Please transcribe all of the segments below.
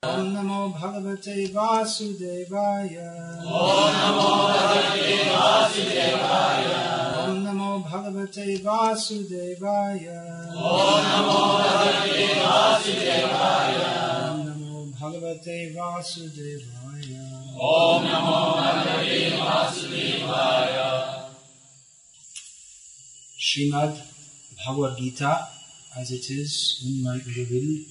Om Namo Bhagavate Vasudevaya. Om Namo Bhagavate Vasudevaya. Om Namo Bhagavate Vasudevaya. Om Namo Bhagavate Vasudevaya. Om Namo Bhagavate Vasudevaya. Om Namo Bhagavate Vasudevaya. Srimad Bhagavad-gita, as it is in my will,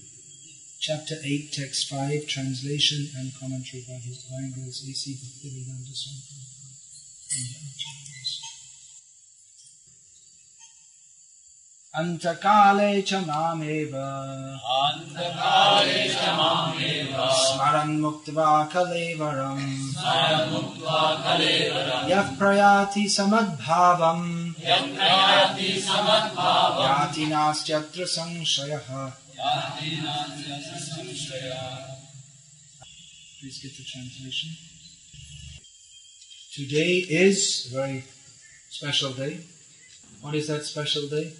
Chapter 8, Text 5, Translation and Commentary by His Divine Grace A.C. Bhakti-Vedanta Swami. Antakale cha mameva. Antakale cha mameva. Smaran muktva kalevaram. Smaran muktva kalevaram. Yah prayati samadbhavam. Yah prayati samadbhavam. Yati nastyatra sangshayaha. Please get the translation. Today is a very special day. What is that special day?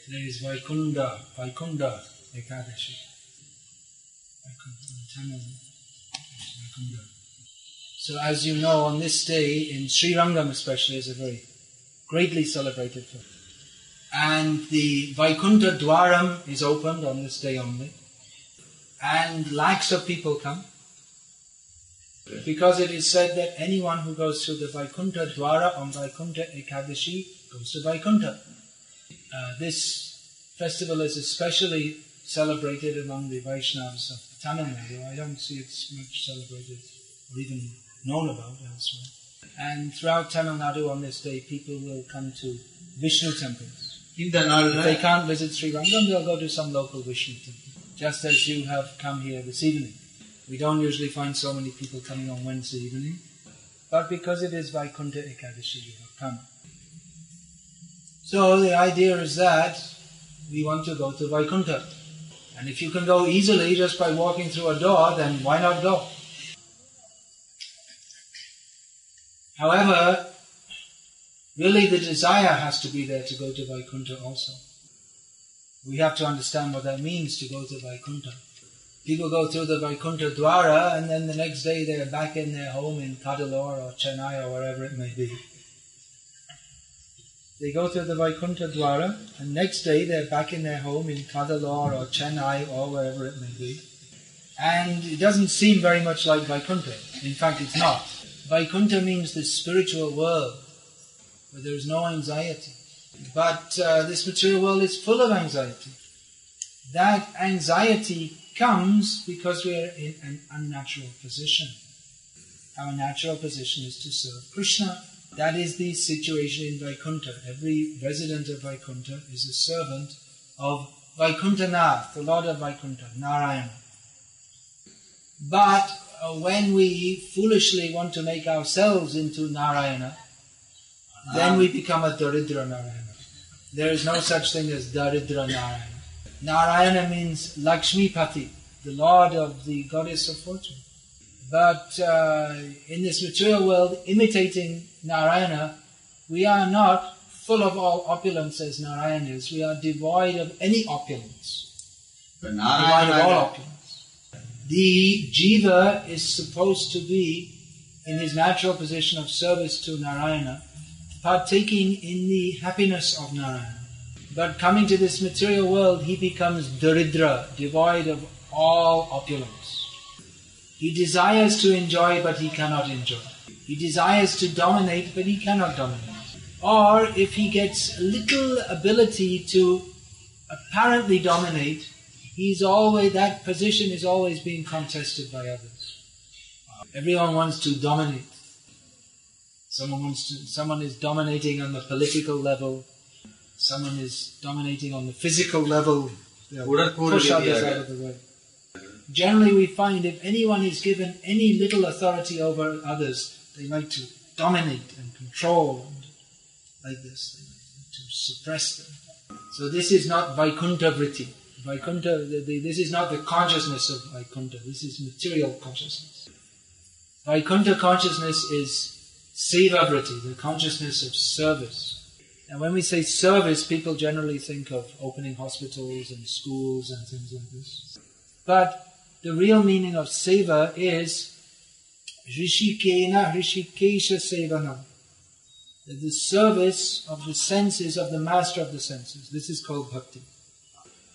Today is Vaikuntha Ekadashi. Vaikuntha. So as you know, on this day, in Sri Rangam especially, is a very greatly celebrated festival. And the Vaikuntha Dwaram is opened on this day only. And lakhs of people come. Because it is said that anyone who goes through the Vaikuntha Dwara on Vaikuntha Ekadashi goes to Vaikuntha. This festival is especially celebrated among the Vaishnavas of Tamil Nadu. I don't see it's much celebrated or even known about elsewhere. And throughout Tamil Nadu on this day, people will come to Vishnu temples. If they can't visit Sri Rangam, they'll go to some local Vishnu temple. Just as you have come here this evening. We don't usually find so many people coming on Wednesday evening. But because it is Vaikuntha Ekadashi, you have come. So the idea is that we want to go to Vaikuntha. And if you can go easily just by walking through a door, then why not go? However, really the desire has to be there to go to Vaikuntha also. We have to understand what that means to go to Vaikuntha. People go through the Vaikuntha Dwara and then the next day they're back in their home in Cuddalore or Chennai or wherever it may be. They go through the Vaikuntha Dwara and next day they're back in their home in Cuddalore or Chennai or wherever it may be. And it doesn't seem very much like Vaikuntha. In fact, it's not. Vaikuntha means the spiritual world, where there is no anxiety. But this material world is full of anxiety. That anxiety comes because we are in an unnatural position. Our natural position is to serve Krishna. That is the situation in Vaikuntha. Every resident of Vaikuntha is a servant of Vaikuntha-nath, the Lord of Vaikuntha, Narayana. But when we foolishly want to make ourselves into Narayana, then we become a Daridra Narayana. There is no such thing as Daridra Narayana. Narayana means Lakshmipati, the Lord of the Goddess of Fortune. But in this material world, imitating Narayana, we are not full of all opulence as Narayana is. We are devoid of any opulence. Devoid of all opulence. The jiva is supposed to be in his natural position of service to Narayana, partaking in the happiness of Narayana. But coming to this material world, he becomes daridra, devoid of all opulence. He desires to enjoy, but he cannot enjoy. He desires to dominate, but he cannot dominate. Or if he gets little ability to apparently dominate, that position is always being contested by others. Everyone wants to dominate. Someone is dominating on the political level. Someone is dominating on the physical level. Push others out of the way. Generally we find if anyone is given any little authority over others, they like to dominate and control and like this. They like to suppress them. So this is not Vaikuntha Vritti. This is not the consciousness of Vaikuntha. This is material consciousness. Vaikuntha consciousness is Seva Vritti, the consciousness of service. And when we say service, people generally think of opening hospitals and schools and things like this. But The real meaning of seva is Rishikena Rishikesha Sevana. The service of the senses of the master of the senses. This is called bhakti.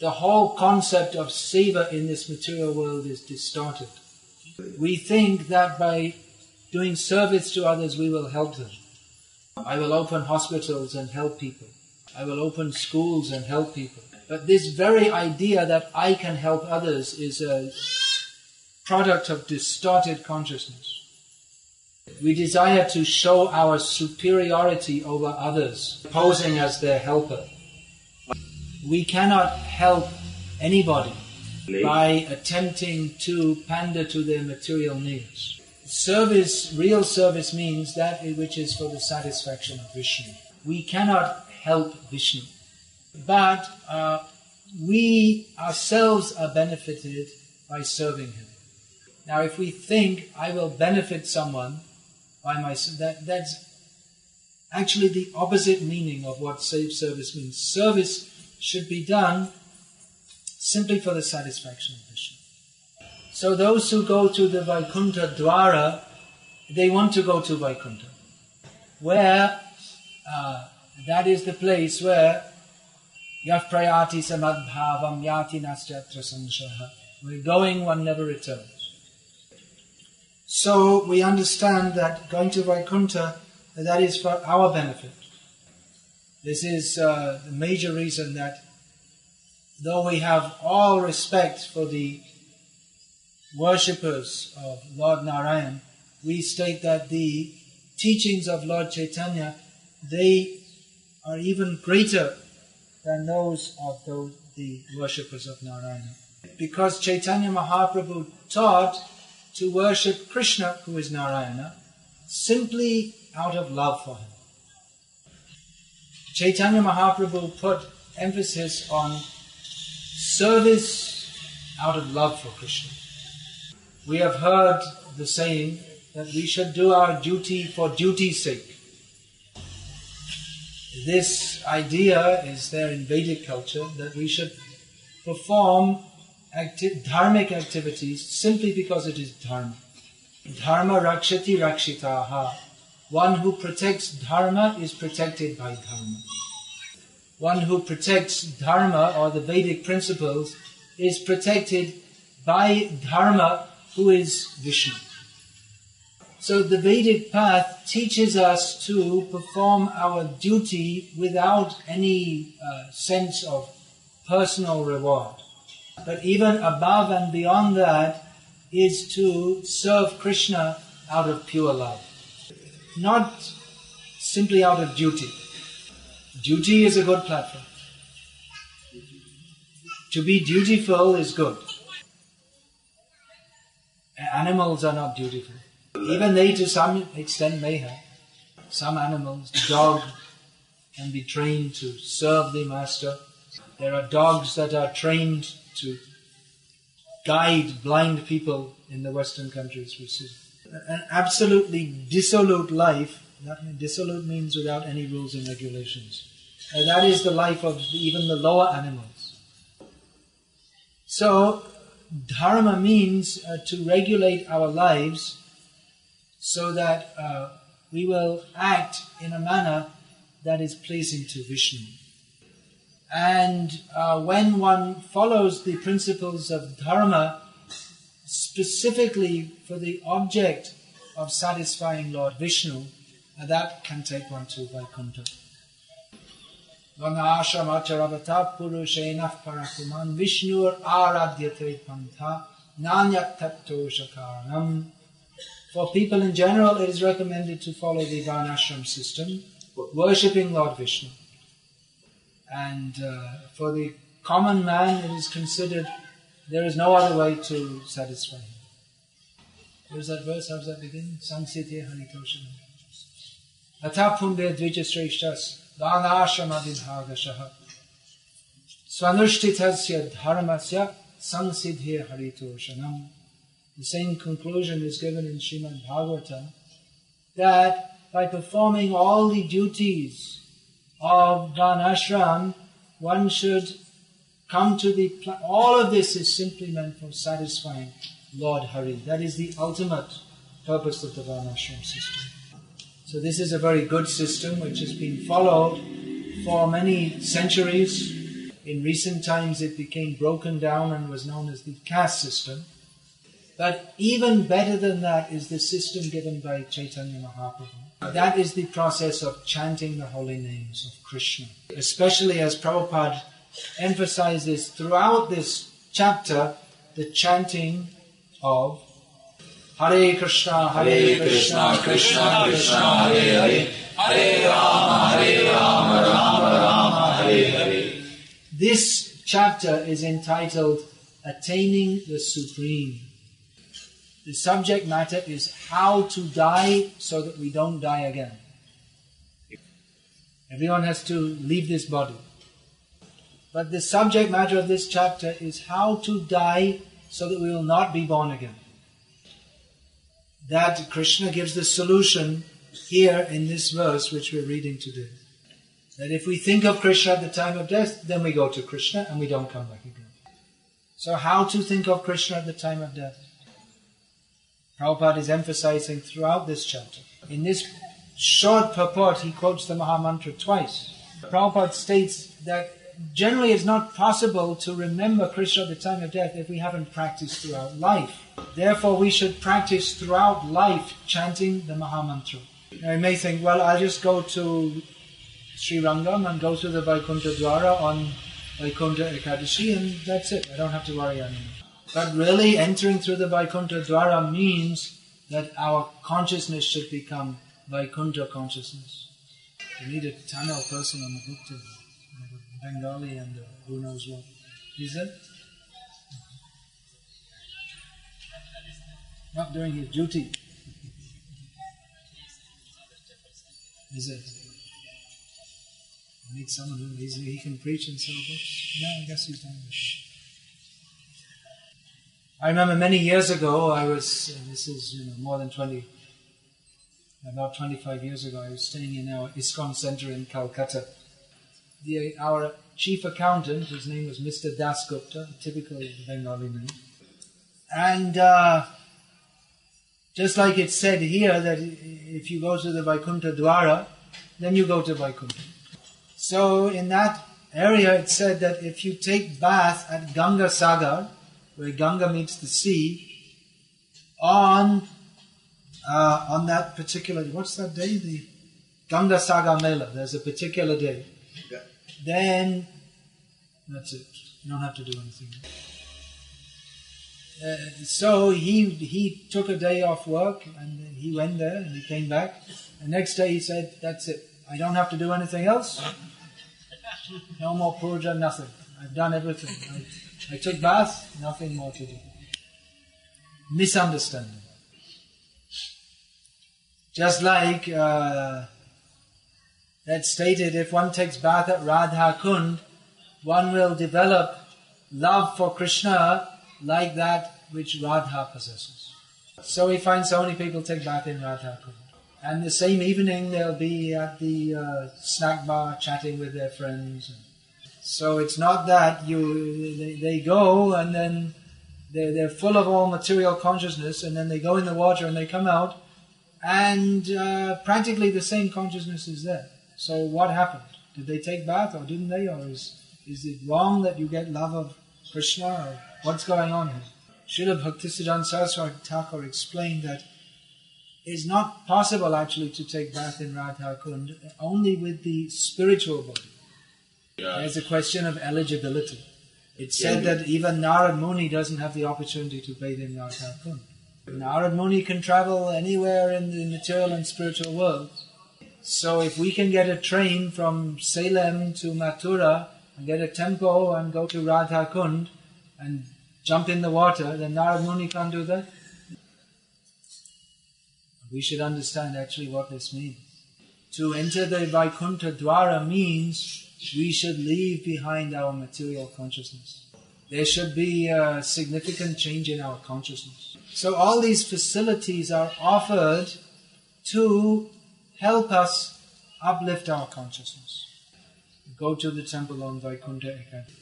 The whole concept of seva in this material world is distorted. We think that by doing service to others we will help them. I will open hospitals and help people. I will open schools and help people. But this very idea that I can help others is a product of distorted consciousness. We desire to show our superiority over others, posing as their helper. We cannot help anybody by attempting to pander to their material needs. Service, real service means that which is for the satisfaction of Vishnu. We cannot help Vishnu, but we ourselves are benefited by serving him. Now if we think, I will benefit someone by myself, that's actually the opposite meaning of what service means. Service should be done simply for the satisfaction of Vishnu. So those who go to the Vaikuntha Dwara, they want to go to Vaikuntha, where that is the place where Yaf prayati samadbhavam yati nastyatra samshaha. We're going, one never returns. So we understand that going to Vaikuntha, that is for our benefit. This is the major reason that though we have all respect for the worshippers of Lord Narayan, we state that the teachings of Lord Chaitanya, they are even greater than those of the worshippers of Narayana. Because Chaitanya Mahaprabhu taught to worship Krishna, who is Narayana, simply out of love for him. Chaitanya Mahaprabhu put emphasis on service out of love for Krishna. We have heard the saying that we should do our duty for duty's sake. This idea is there in Vedic culture, that we should perform dharmic activities simply because it is dharma. Dharma rakshati rakshitaha. One who protects dharma is protected by dharma. One who protects dharma or the Vedic principles is protected by dharma, who is Vishnu. So the Vedic path teaches us to perform our duty without any sense of personal reward. But even above and beyond that is to serve Krishna out of pure love. Not simply out of duty. Duty is a good platform. To be dutiful is good. Animals are not dutiful. Even they to some extent may have. Some animals, dog, can be trained to serve the master. There are dogs that are trained to guide blind people in the Western countries, we see. An absolutely dissolute life, dissolute means without any rules and regulations. That is the life of even the lower animals. So, dharma means to regulate our lives so that we will act in a manner that is pleasing to Vishnu. And when one follows the principles of dharma, specifically for the object of satisfying Lord Vishnu, that can take one to Vaikuntha. Vangashamacharavata purushenaf parakuman Vishnur aradyate pantha nanyat tatto shakaranam. For people in general, it is recommended to follow the Varnashram system, worshipping Lord Vishnu. And for the common man, it is considered there is no other way to satisfy him. Where is that verse? How does that begin? Sansite haritoshanam. Ata punde dvija sreshtas Varnashramadibhagashaha Svanushthitasya dharmasya sansidhe haritoshanam. The same conclusion is given in Srimad Bhagavatam, that by performing all the duties of Varnashram, one should come to the... all of this is simply meant for satisfying Lord Hari. That is the ultimate purpose of the Varnashram system. So this is a very good system which has been followed for many centuries. In recent times it became broken down and was known as the caste system. But even better than that is the system given by Chaitanya Mahaprabhu. That is the process of chanting the holy names of Krishna. Especially as Prabhupada emphasizes throughout this chapter, the chanting of Hare Krishna, Krishna Krishna, Hare Hare, Hare Rama, Rama, Hare Hare. This chapter is entitled Attaining the Supreme. The subject matter is how to die so that we don't die again. Everyone has to leave this body. But the subject matter of this chapter is how to die so that we will not be born again. That Krishna gives the solution here in this verse which we're reading today. That if we think of Krishna at the time of death, then we go to Krishna and we don't come back again. So how to think of Krishna at the time of death? Prabhupada is emphasizing throughout this chapter. In this short purport, he quotes the Mahamantra twice. Prabhupada states that generally it's not possible to remember Krishna at the time of death if we haven't practiced throughout life. Therefore, we should practice throughout life chanting the Mahamantra. Now, you may think, well, I'll just go to Sri Rangam and go to the Vaikuntha Dwara on Vaikuntha Ekadashi and that's it. I don't have to worry anymore. But really, entering through the Vaikuntha Dwara means that our consciousness should become Vaikuntha consciousness. We need a Tamil person on the book to Bengali and who knows what. Is it? Not doing his duty. Is it? We need someone who he can preach and sell books. No, I guess he's done this. I remember many years ago, this is more than about 25 years ago, I was staying in our ISKCON center in Calcutta. Our chief accountant, his name was Mr. Dasgupta, a typical Bengali name. And just like it's said here, that if you go to the Vaikuntha Dwara, then you go to Vaikuntha. So in that area it said that if you take bath at Ganga Sagar, where Ganga meets the sea, on that particular, what's that day? The Ganga Sagar Mela, there's a particular day. Yeah. Then, that's it. You don't have to do anything. So he took a day off work and he went there and he came back. The next day he said, that's it. I don't have to do anything else. No more puja, nothing. I've done everything. I took bath, nothing more to do. Misunderstanding. Just like that stated, if one takes bath at Radha Kund, one will develop love for Krishna like that which Radha possesses. So we find so many people take bath in Radha Kund. And the same evening they'll be at the snack bar chatting with their friends. So it's not that they go and then they're full of all material consciousness and then they go in the water and they come out and practically the same consciousness is there. So what happened? Did they take bath or didn't they? Or is it wrong that you get love of Krishna? Or what's going on here? Srila Bhaktisiddhanta Saraswati Thakur explained that it's not possible actually to take bath in Radha Kund only with the spiritual body. There's a question of eligibility. It's said that even Narad Muni doesn't have the opportunity to bathe in Radha Kund. Narad Muni can travel anywhere in the material and spiritual world. So if we can get a train from Salem to Mathura and get a tempo and go to Radha Kund and jump in the water, then Narad Muni can't do that. We should understand actually what this means. To enter the Vaikuntha Dwara means we should leave behind our material consciousness. There should be a significant change in our consciousness. So all these facilities are offered to help us uplift our consciousness. Go to the temple on Vaikuntha Ekadashi.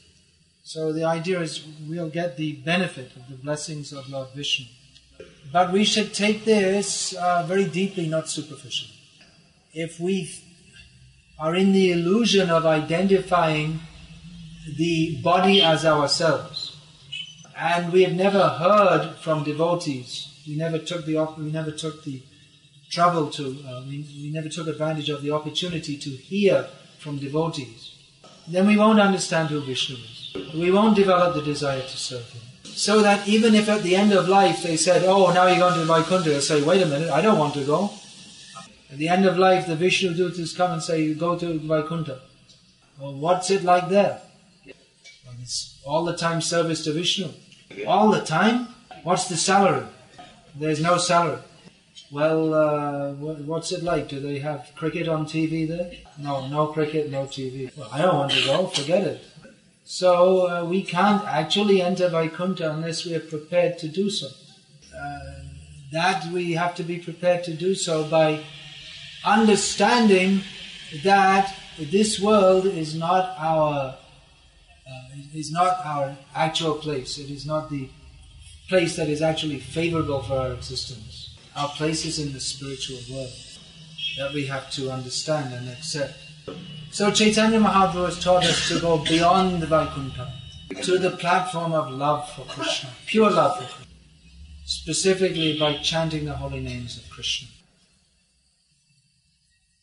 So the idea is we'll get the benefit of the blessings of Lord Vishnu. But we should take this very deeply, not superficially. If we are in the illusion of identifying the body as ourselves, and we have never heard from devotees, we never took the trouble to, we never took advantage of the opportunity to hear from devotees, then we won't understand who Vishnu is. We won't develop the desire to serve him. So that even if at the end of life they said, oh, now you're going to Vaikuntha, they'll say, wait a minute, I don't want to go. At the end of life, the Vishnu Dutas come and say, you go to Vaikuntha. Well, what's it like there? Well, it's all the time service to Vishnu. All the time? What's the salary? There's no salary. Well, what's it like? Do they have cricket on TV there? No, no cricket, no TV. Well, I don't want to go, forget it. So we can't actually enter Vaikuntha unless we are prepared to do so. That we have to be prepared to do so by understanding that this world is not our actual place. It is not the place that is actually favorable for our existence. Our place is in the spiritual world that we have to understand and accept. So Chaitanya Mahaprabhu has taught us to go beyond the Vaikuntha to the platform of love for Krishna, pure love for Krishna, specifically by chanting the holy names of Krishna.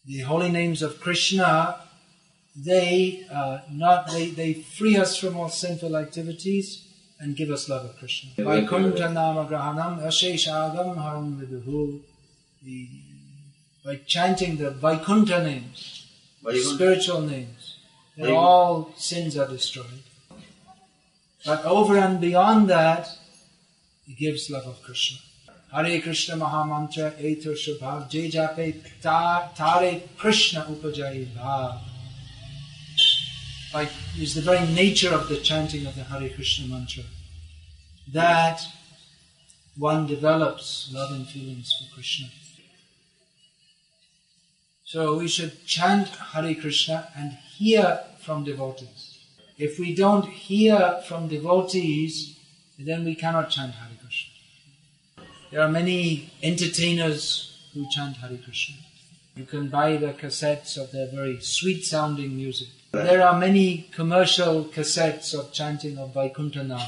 The holy names of Krishna, they free us from all sinful activities and give us love of Krishna. Vaikuntha nama grahanam asheshagam haram viduhu. By chanting the Vaikuntha names, spiritual names, then all sins are destroyed. But over and beyond that, it gives love of Krishna. Hare Krishna Mahamantra Eto Shubhav Jai Jape Tare Krishna Upajayi Bhav. It's the very nature of the chanting of the Hare Krishna mantra that one develops love and feelings for Krishna. So we should chant Hare Krishna and hear from devotees. If we don't hear from devotees, then we cannot chant Hare Krishna. There are many entertainers who chant Hare Krishna. You can buy the cassettes of their very sweet-sounding music. There are many commercial cassettes of chanting of Vaikuntha Nam,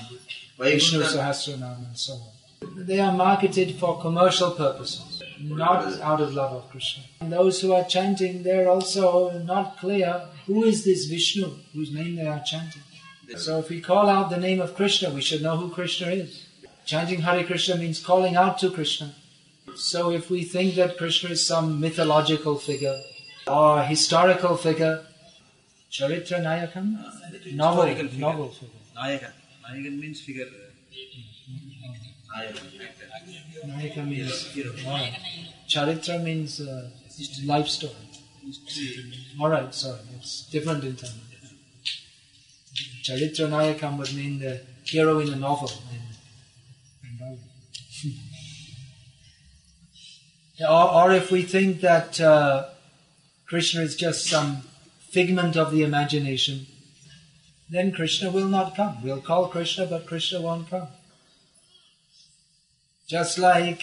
Vishnu Sahasranam and so on. They are marketed for commercial purposes, not out of love of Krishna. And those who are chanting, they're also not clear who is this Vishnu whose name they are chanting. So if we call out the name of Krishna, we should know who Krishna is. Chanting Hare Krishna means calling out to Krishna. So if we think that Krishna is some mythological figure or historical figure, Charitra Nayakam? Novel figure. Nayakan means figure. Nayaka means Charitra means life story. Alright, sorry, it's different in Tamil. Charitra Nayakam would mean the hero in a novel. Or if we think that Krishna is just some figment of the imagination, then Krishna will not come. We'll call Krishna, but Krishna won't come. Just like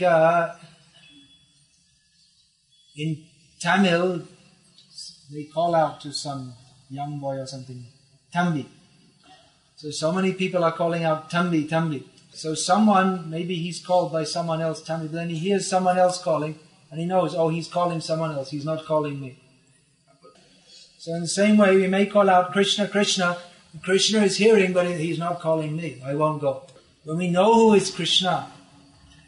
in Tamil, they call out to some young boy or something, Thambi. So many people are calling out Thambi, Thambi. So someone, maybe he's called by someone else, Thambi, but then he hears someone else calling, and he knows, oh, he's calling someone else, he's not calling me. So in the same way, we may call out Krishna, Krishna. Krishna is hearing, but he's not calling me. I won't go. When we know who is Krishna,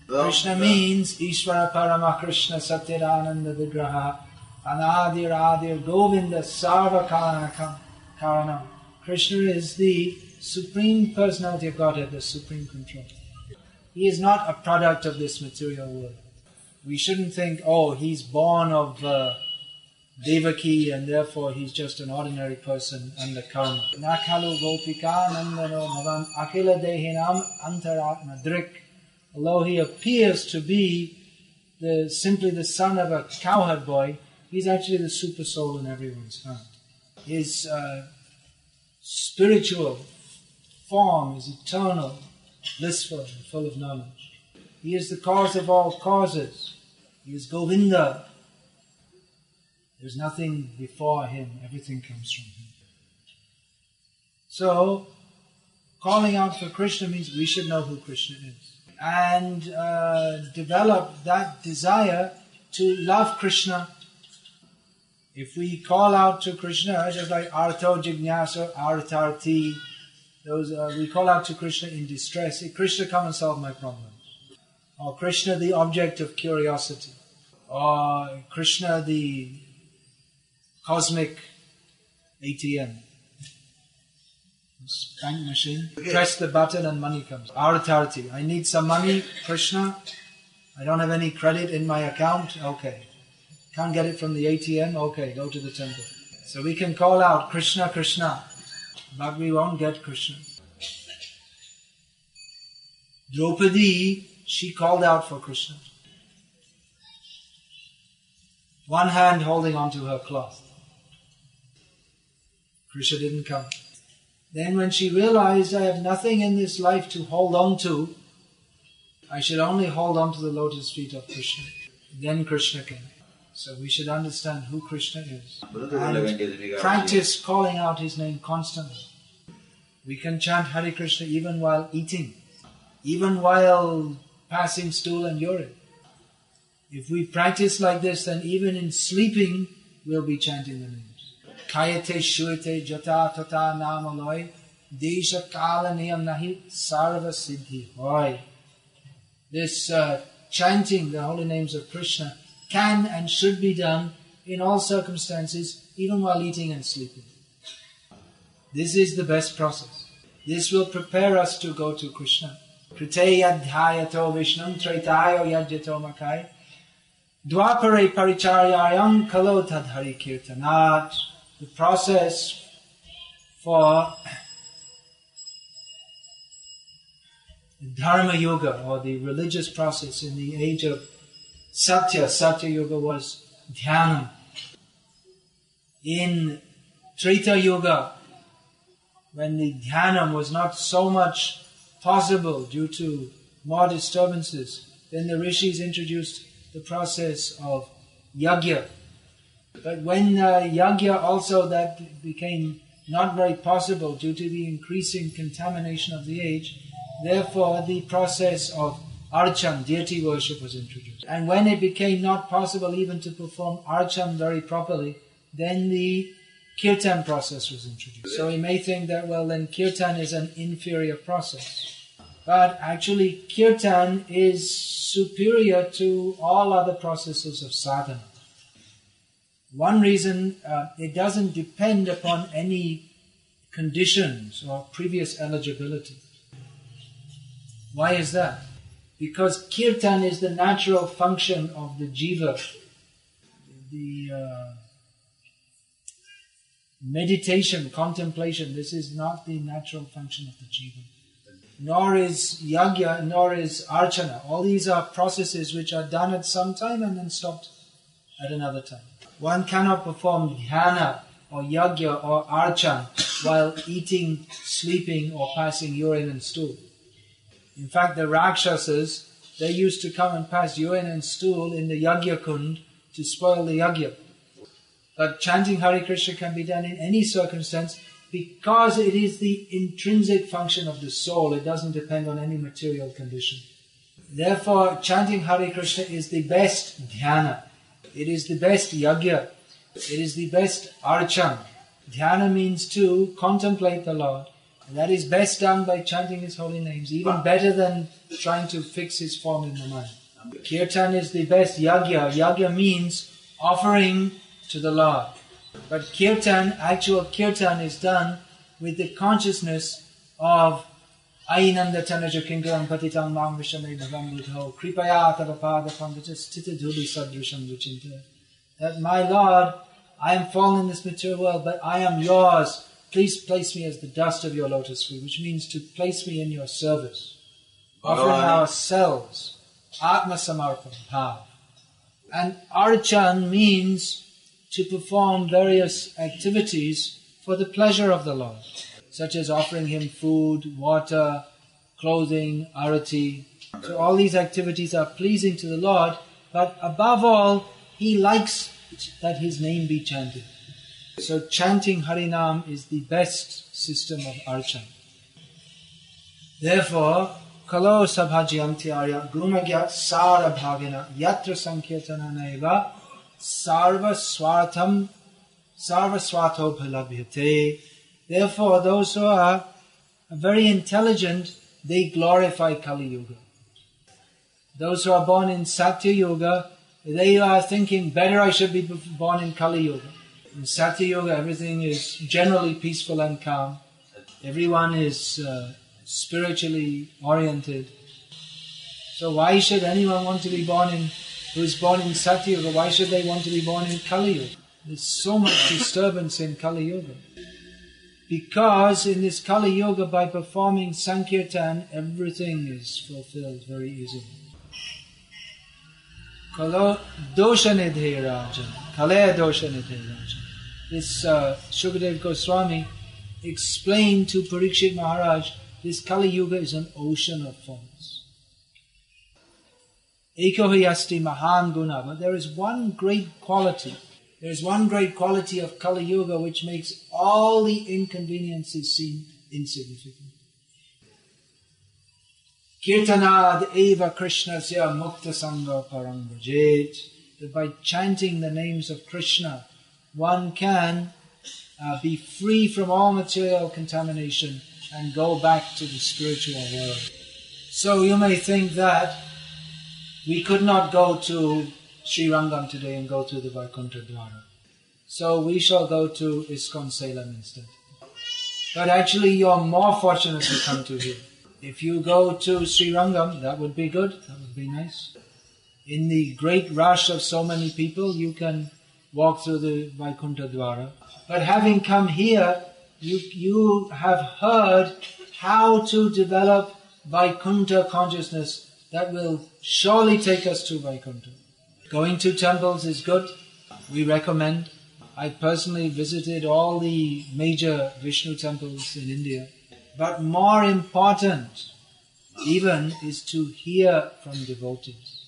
Krishna means Ishvara Parama Krishna Satyarananda Vigraha Anadir Adir Govinda Sarva Karanam. Krishna is the Supreme Personality of Godhead, the Supreme Control. He is not a product of this material world. We shouldn't think, oh, he's born of Devaki and therefore he's just an ordinary person under karma. Nakalu Gopika Nandano Bhavan Akila Dehinam Antaratma Drik. Although he appears to be simply the son of a cowherd boy, he's actually the super soul in everyone's heart. His spiritual form is eternal, blissful and full of knowledge. He is the cause of all causes. He is Govinda. There's nothing before him. Everything comes from him. So, calling out for Krishna means we should know who Krishna is. And develop that desire to love Krishna. If we call out to Krishna, just like Artho Jignasa, Artharti, we call out to Krishna in distress. Say, Krishna, come and solve my problem. Or Krishna, the object of curiosity. Or Krishna, the cosmic ATM. Bank machine. Press the button and money comes. Artharti. I need some money, Krishna. I don't have any credit in my account. Okay. Can't get it from the ATM. Okay, go to the temple. So we can call out Krishna, Krishna. But we won't get Krishna. Draupadi, she called out for Krishna. One hand holding onto her cloth. Krishna didn't come. Then when she realized, I have nothing in this life to hold on to, I should only hold on to the lotus feet of Krishna. Then Krishna came. So we should understand who Krishna is. And practice calling out his name constantly. We can chant Hare Krishna even while eating, even while passing stool and urine. If we practice like this, then even in sleeping, we'll be chanting the names. Kayate shuite jata tata namaloy desha kala niyam nahi sarva siddhi hoy. This chanting the holy names of Krishna can and should be done in all circumstances, even while eating and sleeping. This is the best process. This will prepare us to go to Krishna. Krite yadhyayato vishnam traitayo yadyato makai dwapare paricharyayam kalo tadhari kirtanat. The process for the Dharma Yoga, or the religious process in the age of Satya Yoga was Dhyanam. In Treta Yoga, when the Dhyanam was not so much possible due to more disturbances, then the rishis introduced the process of Yajna. But when Yajna also that became not very possible due to the increasing contamination of the age, therefore the process of Archan, deity worship, was introduced. And when it became not possible even to perform Archan very properly, then the Kirtan process was introduced. So we may think that, well, then Kirtan is an inferior process. But actually Kirtan is superior to all other processes of sadhana. One reason, it doesn't depend upon any conditions or previous eligibility. Why is that? Because Kirtan is the natural function of the jiva. The meditation, contemplation, this is not the natural function of the jiva. Nor is yajna, nor is archana. All these are processes which are done at some time and then stopped at another time. One cannot perform dhyana or yajna or archan while eating, sleeping or passing urine and stool. In fact, the Rakshasas, they used to come and pass urine and stool in the yajna kund to spoil the yajna. But chanting Hare Krishna can be done in any circumstance because it is the intrinsic function of the soul. It doesn't depend on any material condition. Therefore, chanting Hare Krishna is the best dhyana. It is the best yajna. It is the best archan. Dhyana means to contemplate the Lord. And that is best done by chanting His holy names, even better than trying to fix His form in the mind. Kirtan is the best yajna. Yajna means offering to the Lord. But kirtan, actual kirtan, is done with the consciousness of Ainanda Tanaja Kingaram Patitam Mam Vishame Bhavam Buddho Kripaya Tavapada Pandita Stita Dhuli Sadrisham Vichinta. That my Lord, I am fallen in this material world, but I am yours. Please place me as the dust of your lotus feet, which means to place me in your service. Offering ourselves, Atma Samarpan, Bhav. And Archan means to perform various activities for the pleasure of the Lord. such as offering him food, water, clothing, arati. So all these activities are pleasing to the Lord, but above all, He likes that His name be chanted. So chanting Harinam is the best system of archan. Therefore, Kalo sabhajiyanti arya gunagyat sara bhagina yatra sankirtana naiva sarva swartho bhalabhyate. Therefore, those who are very intelligent, they glorify Kali Yuga. Those who are born in Satya Yuga, they are thinking, better I should be born in Kali Yuga. In Satya Yuga, everything is generally peaceful and calm. Everyone is spiritually oriented. So why should anyone want to be who is born in Satya Yuga, why should they want to be born in Kali Yuga? There's so much disturbance in Kali Yuga. Because in this Kali Yuga, by performing Sankirtan, everything is fulfilled very easily. Kalo dosha nidhe rajan, kale dosha nidhe rajan. This Shukadev Goswami explained to Parikshit Maharaj, this Kali Yuga is an ocean of faults. Eko hyasti mahan guna, but there is one great quality. There is one great quality of Kali Yuga which makes all the inconveniences seem insignificant. Kirtanad eva Krishnasya mukta sangha parang vrajet. That by chanting the names of Krishna, one can be free from all material contamination and go back to the spiritual world. So you may think that we could not go to Sri Rangam today and go to the Vaikuntha Dwara. So we shall go to ISKCON Salem instead. But actually you're more fortunate to come to here. If you go to Sri Rangam, that would be good, that would be nice. In the great rush of so many people, you can walk through the Vaikuntha Dwara. But having come here, you have heard how to develop Vaikuntha consciousness that will surely take us to Vaikuntha. Going to temples is good, we recommend. I personally visited all the major Vishnu temples in India. But more important even is to hear from devotees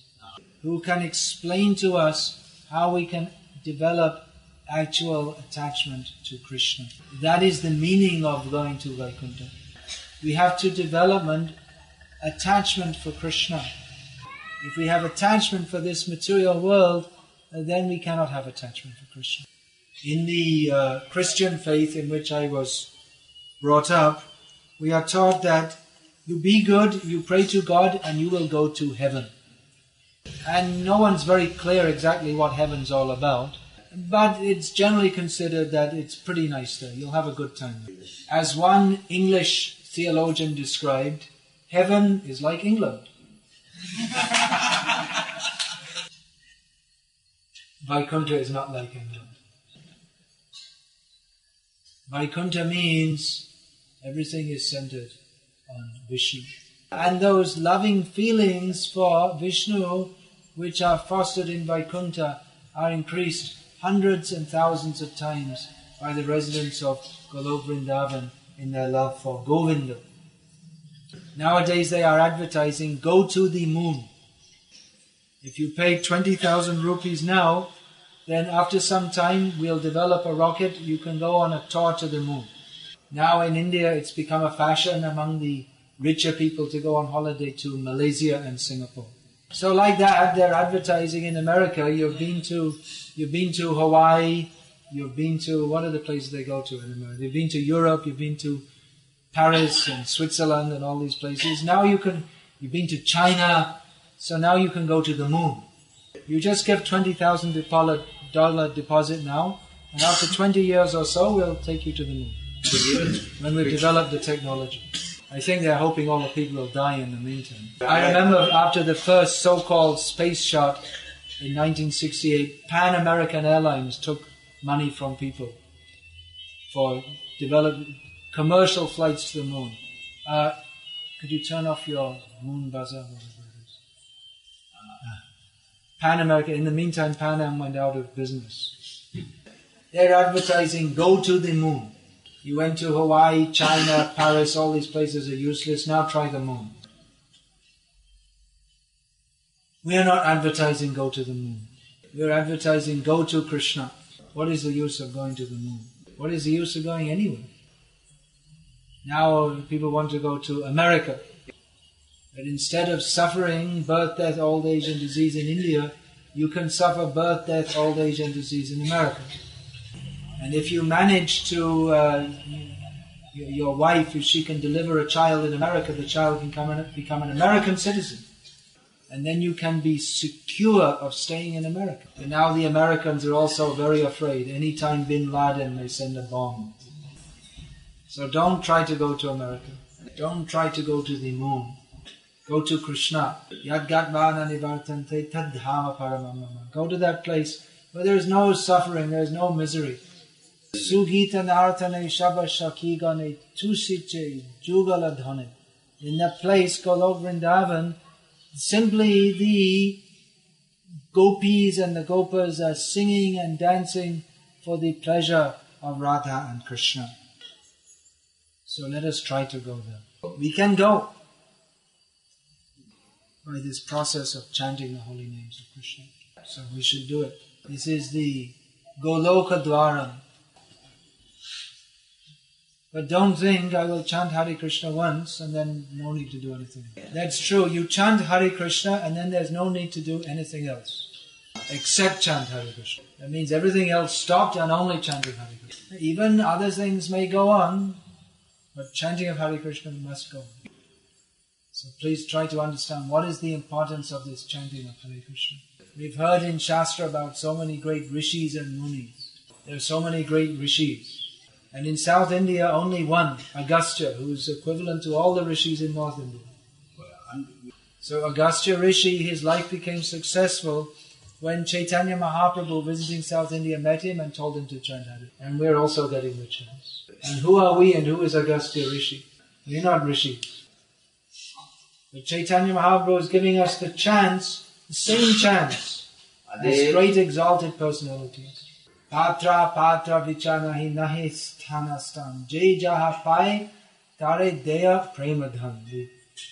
who can explain to us how we can develop actual attachment to Krishna. That is the meaning of going to Vaikuntha. We have to develop attachment for Krishna. If we have attachment for this material world, then we cannot have attachment for Krishna. In the Christian faith in which I was brought up, we are taught that you be good, you pray to God, and you will go to heaven. And no one's very clear exactly what heaven's all about, but it's generally considered that it's pretty nice there. You'll have a good time. As one English theologian described, heaven is like England. Vaikuntha is not like England. Vaikuntha means everything is centered on Vishnu. And those loving feelings for Vishnu, which are fostered in Vaikuntha, are increased hundreds and thousands of times by the residents of Golok Vrindavan in their love for Govinda. Nowadays they are advertising, go to the moon. If you pay 20,000 rupees now, then after some time we'll develop a rocket, you can go on a tour to the moon. Now in India it's become a fashion among the richer people to go on holiday to Malaysia and Singapore. So like that, they're advertising in America, you've been to Hawaii, you've been to, what are the places they go to in America? You've been to Europe, you've been to Paris and Switzerland and all these places. Now you've been to China, so now you can go to the moon. You just give $20,000 deposit now, and after 20 years or so, we'll take you to the moon. When we develop the technology. I think they're hoping all the people will die in the meantime. I remember after the first so-called space shot in 1968, Pan American Airlines took money from people for developing commercial flights to the moon. Could you turn off your moon buzzer? Pan American, in the meantime, Pan Am went out of business. They're advertising, go to the moon. You went to Hawaii, China, Paris, all these places are useless. Now try the moon. We are not advertising go to the moon. We are advertising go to Krishna. What is the use of going to the moon? What is the use of going anywhere? Now people want to go to America. But instead of suffering birth, death, old age and disease in India, you can suffer birth, death, old age and disease in America. And if you manage to, your wife, if she can deliver a child in America, the child can become an American citizen. And then you can be secure of staying in America. But now the Americans are also very afraid. Anytime Bin Laden may send a bomb. So don't try to go to America. Don't try to go to the moon. Go to Krishna. Yadgatvana nivartante tadhama paramamama. Go to that place where there is no suffering, there is no misery. Sugita nartane shabashakigane tusiche jugaladhane. In that place, Golok Vrindavan, simply the gopis and the gopas are singing and dancing for the pleasure of Radha and Krishna. So let us try to go there. We can go by this process of chanting the holy names of Krishna. So we should do it. This is the Goloka Dwaram. But don't think I will chant Hare Krishna once and then no need to do anything. That's true. You chant Hare Krishna and then there's no need to do anything else except chant Hare Krishna. That means everything else stopped and only chanting Hare Krishna. Even other things may go on, but chanting of Hare Krishna must go on. So please try to understand what is the importance of this chanting of Hare Krishna. We've heard in Shastra about so many great rishis and munis. There are so many great rishis. And in South India, only one, Agastya, who is equivalent to all the rishis in North India. So Agastya Rishi, his life became successful when Chaitanya Mahaprabhu visiting South India met him and told him to chant Hare. And we're also getting the chance. And who are we and who is Agastya Rishi? We're not rishis. But Chaitanya Mahaprabhu is giving us the chance, the same chance, as great exalted personalities. Patra patra vichanahi nahi sthanastam jai jaha pai tare deya premadhan.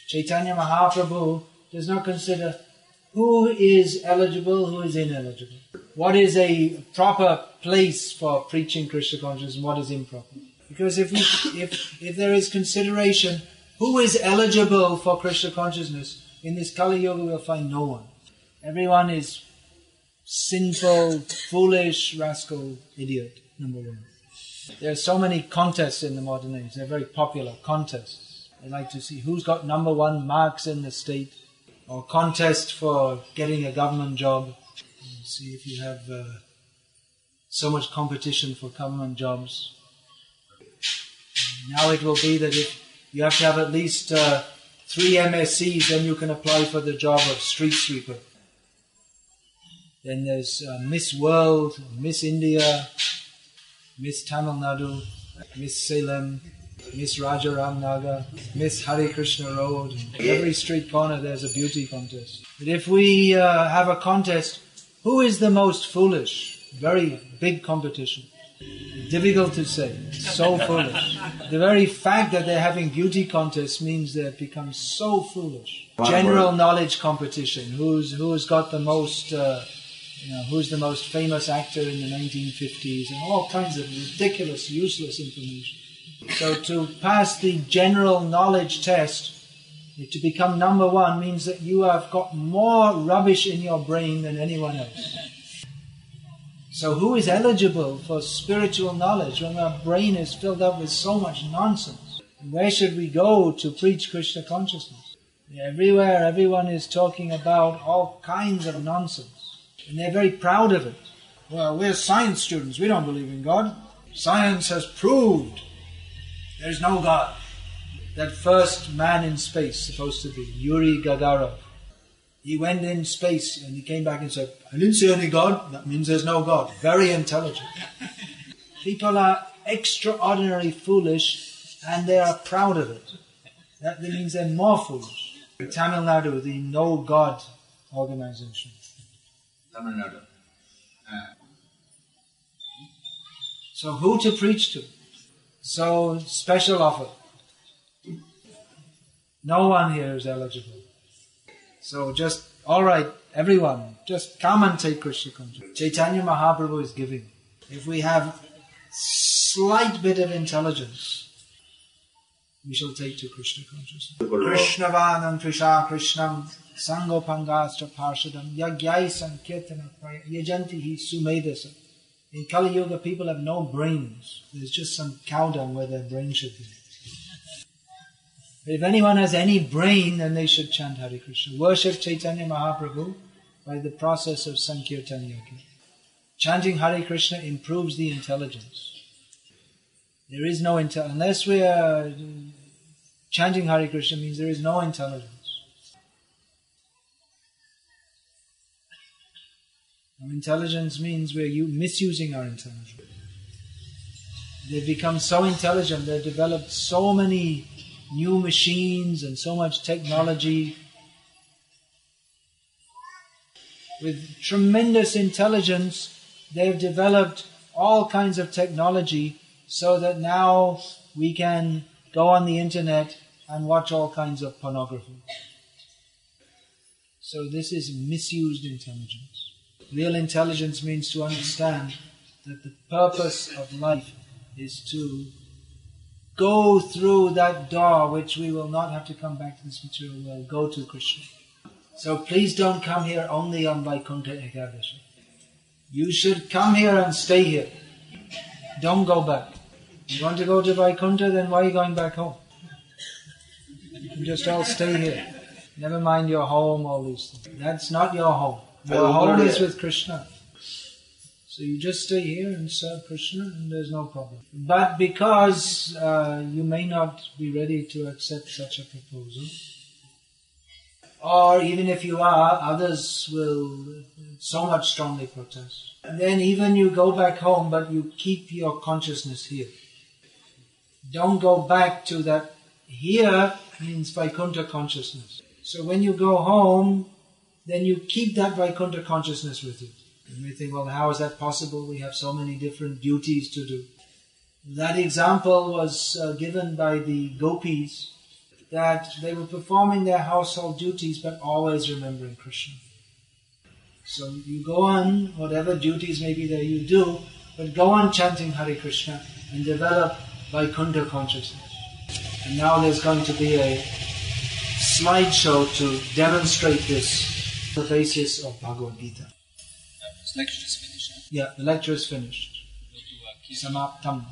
Chaitanya Mahaprabhu does not consider who is eligible, who is ineligible. What is a proper place for preaching Krishna consciousness and what is improper. Because if there is consideration, who is eligible for Krishna consciousness, in this Kali Yuga we'll find no one. Everyone is sinful, foolish, rascal, idiot, number one. There are so many contests in the modern age. They're very popular, contests. They like to see who's got number one marks in the state, or contest for getting a government job. You see if you have so much competition for government jobs. Now it will be that if you have to have at least 3 MSCs, then you can apply for the job of street sweeper. Then there's Miss World, Miss India, Miss Tamil Nadu, Miss Salem, Miss Rajaram Nagar, Miss Hare Krishna Road. Every street corner there's a beauty contest. But if we have a contest, who is the most foolish? Very big competition. Difficult to say. So foolish. The very fact that they're having beauty contests means they've become so foolish. General knowledge competition. Who's got the most... who's the most famous actor in the 1950s, and all kinds of ridiculous, useless information. So to pass the general knowledge test, to become number one, means that you have got more rubbish in your brain than anyone else. So who is eligible for spiritual knowledge when our brain is filled up with so much nonsense? And where should we go to preach Krishna consciousness? Everywhere, everyone is talking about all kinds of nonsense. And they're very proud of it. Well, we're science students. We don't believe in God. Science has proved there's no God. That first man in space, supposed to be Yuri Gagarin, he went in space and he came back and said, I didn't see any God. That means there's no God. Very intelligent. People are extraordinarily foolish and they are proud of it. That means they're more foolish. In Tamil Nadu, the No God organization. Tamil Nadu. So who to preach to? So, special offer. No one here is eligible. So just, alright, everyone, just come and take Krishna consciousness. Chaitanya Mahaprabhu is giving. If we have slight bit of intelligence, we shall take to Krishna consciousness. Krishnavanam Trisha Krishnam Sangopangastra Parshadam Yagyai Sankirtana Yajantihi Sumedasa. In Kali Yuga, people have no brains. There's just some cow dung where their brain should be. But if anyone has any brain, then they should chant Hare Krishna. Worship Chaitanya Mahaprabhu by the process of Sankirtan Yoga. Chanting Hare Krishna improves the intelligence. There is no intelligence. Unless we are chanting Hare Krishna means there is no intelligence. Our intelligence means we're misusing our intelligence. They've become so intelligent, they've developed so many new machines and so much technology. With tremendous intelligence, they've developed all kinds of technology so that now we can go on the internet and watch all kinds of pornography. So this is misused intelligence. Real intelligence means to understand that the purpose of life is to go through that door which we will not have to come back to this material world, go to Krishna. So please don't come here only on Vaikuntha Ekadashi. You should come here and stay here. Don't go back. You want to go to Vaikuntha, then why are you going back home? You can just all stay here. Never mind your home, all these things. That's not your home. Your home is with Krishna. So you just stay here and serve Krishna and there's no problem. But because you may not be ready to accept such a proposal, or even if you are, others will so much strongly protest. And then even you go back home, but you keep your consciousness here. Don't go back to that. Here means Vaikuntha consciousness. So when you go home, then you keep that Vaikuntha consciousness with you. You may think, well, how is that possible? We have so many different duties to do. That example was given by the gopis, that they were performing their household duties but always remembering Krishna. So you go on, whatever duties may be there you do, but go on chanting Hare Krishna and develop Vaikuntha consciousness. And now there's going to be a slideshow to demonstrate this, the basis of Bhagavad-gita. This lecture is finished. Yeah, the lecture is finished. Samaptam.